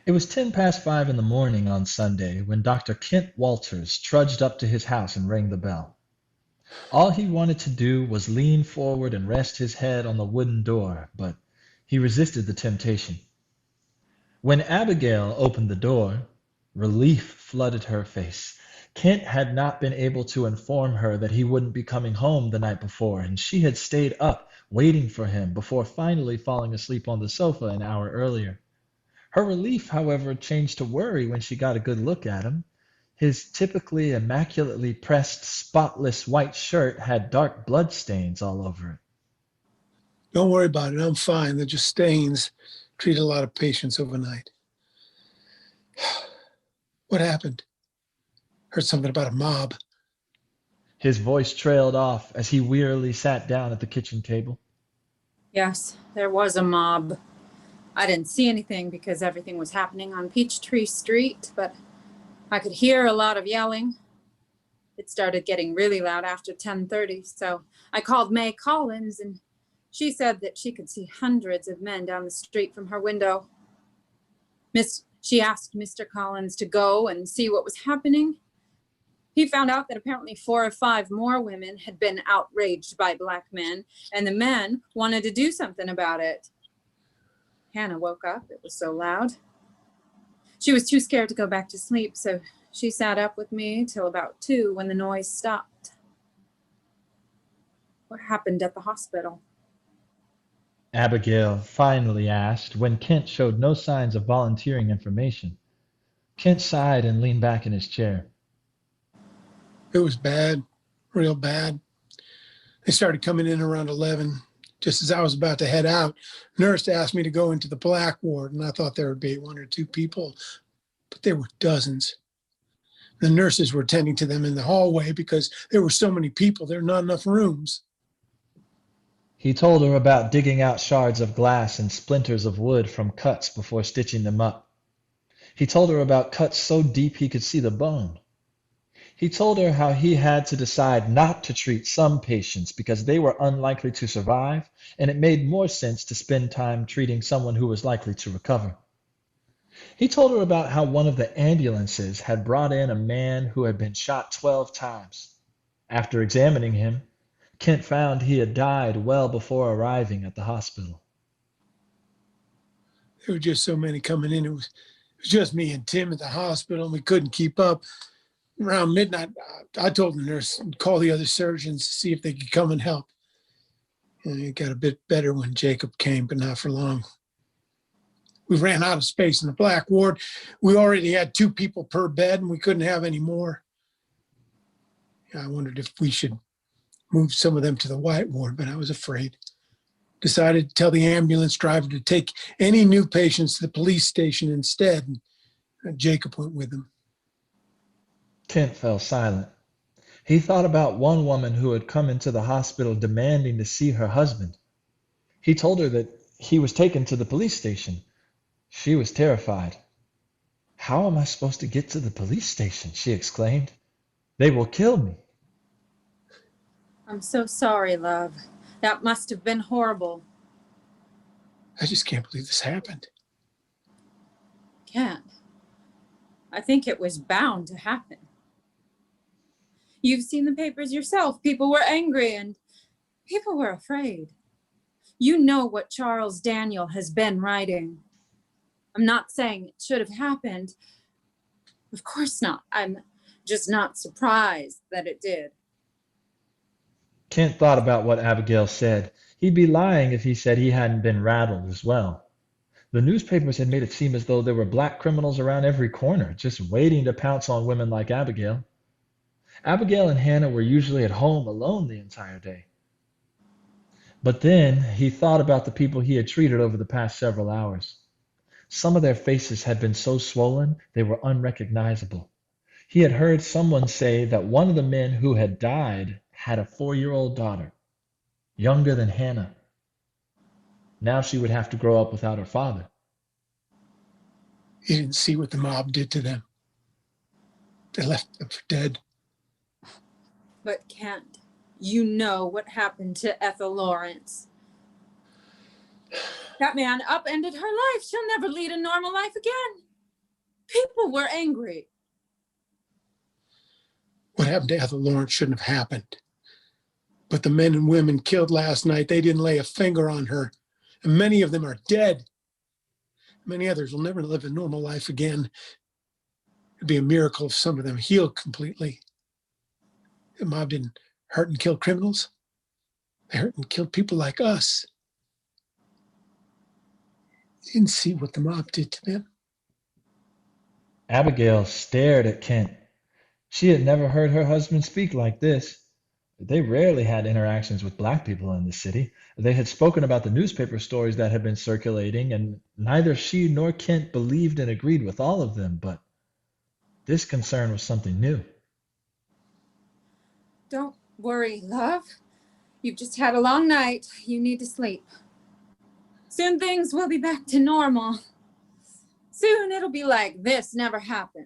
It was 5:10 in the morning on Sunday when Dr. Kent Walters trudged up to his house and rang the bell. All he wanted to do was lean forward and rest his head on the wooden door, but he resisted the temptation. When Abigail opened the door, relief flooded her face. Kent had not been able to inform her that he wouldn't be coming home the night before, and she had stayed up waiting for him before finally falling asleep on the sofa an hour earlier. Her relief, however, changed to worry when she got a good look at him. His typically immaculately pressed, spotless white shirt had dark blood stains all over it. Don't worry about it. I'm fine. They're just stains. Treat a lot of patients overnight. What happened? Heard something about a mob. His voice trailed off as he wearily sat down at the kitchen table. Yes, there was a mob. I didn't see anything because everything was happening on Peachtree Street, but I could hear a lot of yelling. It started getting really loud after 10:30, so I called May Collins, and she said that she could see hundreds of men down the street from her window. She asked Mr. Collins to go and see what was happening. He found out that apparently 4 or 5 more women had been outraged by black men, and the men wanted to do something about it. Hannah woke up. It was so loud. She was too scared to go back to sleep, so she sat up with me till about 2 when the noise stopped. What happened at the hospital? Abigail finally asked when Kent showed no signs of volunteering information. Kent sighed and leaned back in his chair. It was bad, real bad. They started coming in around 11. Just as I was about to head out, nurse asked me to go into the black ward, and I thought there would be 1 or 2 people, but there were dozens. The nurses were tending to them in the hallway because there were so many people. There were not enough rooms. He told her about digging out shards of glass and splinters of wood from cuts before stitching them up. He told her about cuts so deep he could see the bone. He told her how he had to decide not to treat some patients because they were unlikely to survive, and it made more sense to spend time treating someone who was likely to recover. He told her about how one of the ambulances had brought in a man who had been shot 12 times. After examining him, Kent found he had died well before arriving at the hospital. There were just so many coming in. It was just me and Tim at the hospital, and we couldn't keep up. Around midnight, I told the nurse to call the other surgeons to see if they could come and help. And it got a bit better when Jacob came, but not for long. We ran out of space in the black ward. We already had 2 people per bed, and we couldn't have any more. I wondered if we should move some of them to the white ward, but I was afraid. Decided to tell the ambulance driver to take any new patients to the police station instead, and Jacob went with them. Kent fell silent. He thought about one woman who had come into the hospital demanding to see her husband. He told her that he was taken to the police station. She was terrified. "How am I supposed to get to the police station?" she exclaimed. "They will kill me." I'm so sorry, love. That must have been horrible. I just can't believe this happened. Can't. I think it was bound to happen. You've seen the papers yourself. People were angry and people were afraid. You know what Charles Daniel has been writing. I'm not saying it should have happened. Of course not. I'm just not surprised that it did. Kent thought about what Abigail said. He'd be lying if he said he hadn't been rattled as well. The newspapers had made it seem as though there were black criminals around every corner, just waiting to pounce on women like Abigail. Abigail and Hannah were usually at home alone the entire day. But then he thought about the people he had treated over the past several hours. Some of their faces had been so swollen they were unrecognizable. He had heard someone say that one of the men who had died had a 4-year-old daughter, younger than Hannah. Now she would have to grow up without her father. He didn't see what the mob did to them. They left them for dead. But Kent, you know what happened to Ethel Lawrence. That man upended her life. She'll never lead a normal life again. People were angry. What happened to Ethel Lawrence shouldn't have happened. But the men and women killed last night, they didn't lay a finger on her. And many of them are dead. Many others will never live a normal life again. It'd be a miracle if some of them healed completely. The mob didn't hurt and kill criminals. They hurt and killed people like us. You didn't see what the mob did to them. Abigail stared at Kent. She had never heard her husband speak like this. They rarely had interactions with black people in the city. They had spoken about the newspaper stories that had been circulating, and neither she nor Kent believed and agreed with all of them, but this concern was something new. Don't worry, love. You've just had a long night. You need to sleep. Soon things will be back to normal. Soon it'll be like this never happened.